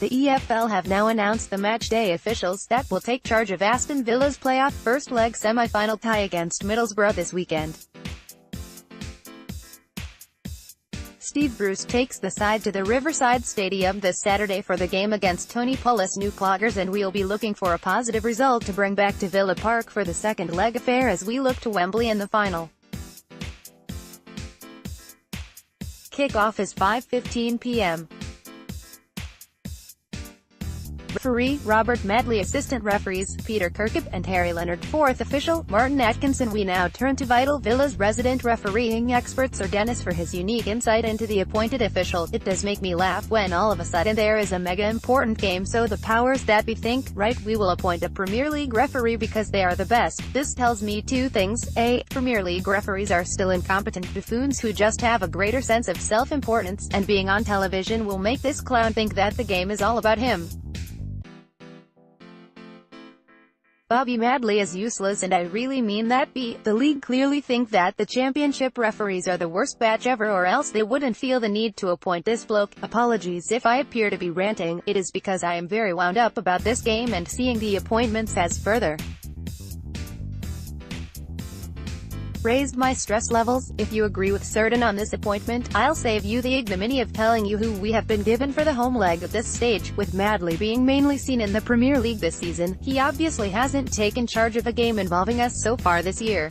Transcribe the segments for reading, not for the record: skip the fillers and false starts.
The EFL have now announced the matchday officials that will take charge of Aston Villa's playoff first leg semi-final tie against Middlesbrough this weekend. Steve Bruce takes the side to the Riverside Stadium this Saturday for the game against Tony Pulis' new Cloggers, and we'll be looking for a positive result to bring back to Villa Park for the second leg affair as we look to Wembley in the final. Kick-off is 5:15 p.m. Referee, Robert Madley Assistant Referees, Peter Kirkup and Harry Lennard. Fourth official, Martin Atkinson. We now turn to Vital Villa's resident refereeing expert Sir Dennis for his unique insight into the appointed official. It does make me laugh when all of a sudden there is a mega important game, so the powers that be think, right, we will appoint a Premier League referee because they are the best. This tells me two things. A, Premier League referees are still incompetent buffoons who just have a greater sense of self-importance, and being on television will make this clown think that the game is all about him. Bobby Madley is useless, and I really mean that. B, the league clearly think that the championship referees are the worst batch ever, or else they wouldn't feel the need to appoint this bloke. Apologies if I appear to be ranting, it is because I am very wound up about this game and seeing the appointments has further raised my stress levels. If you agree with Certain on this appointment, I'll save you the ignominy of telling you who we have been given for the home leg at this stage. With Madley being mainly seen in the Premier League this season, he obviously hasn't taken charge of a game involving us so far this year.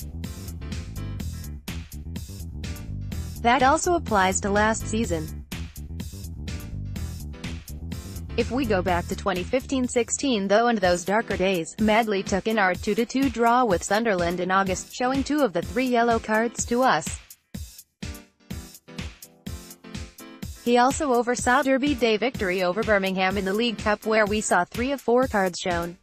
That also applies to last season. If we go back to 2015-16 though, and those darker days, Madley took in our 2-2 draw with Sunderland in August, showing 2 of the 3 yellow cards to us. He also oversaw Derby Day victory over Birmingham in the League Cup, where we saw 3 of 4 cards shown.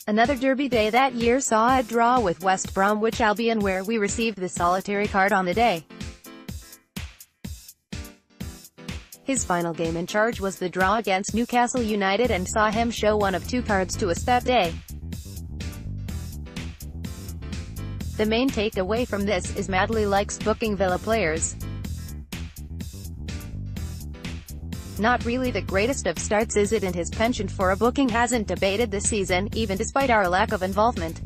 Another Derby Day that year saw a draw with West Bromwich Albion, where we received the solitary card on the day. His final game in charge was the draw against Newcastle United, and saw him show 1 of 2 cards to us that day. The main takeaway from this is Madley likes booking Villa players. Not really the greatest of starts, is it? And his penchant for a booking hasn't abated this season, even despite our lack of involvement.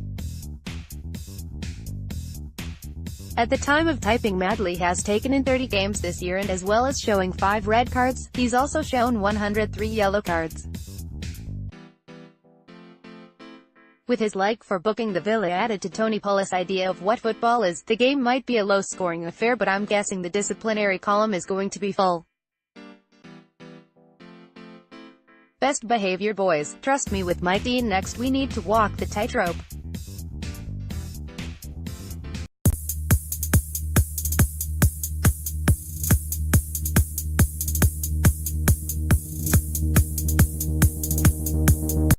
At the time of typing, Madley has taken in 30 games this year, and as well as showing 5 red cards, he's also shown 103 yellow cards. With his like for booking the Villa added to Tony Pulis' idea of what football is, the game might be a low-scoring affair, but I'm guessing the disciplinary column is going to be full. Best behavior, boys. Trust me with Mike Dean. Next we need to walk the tightrope.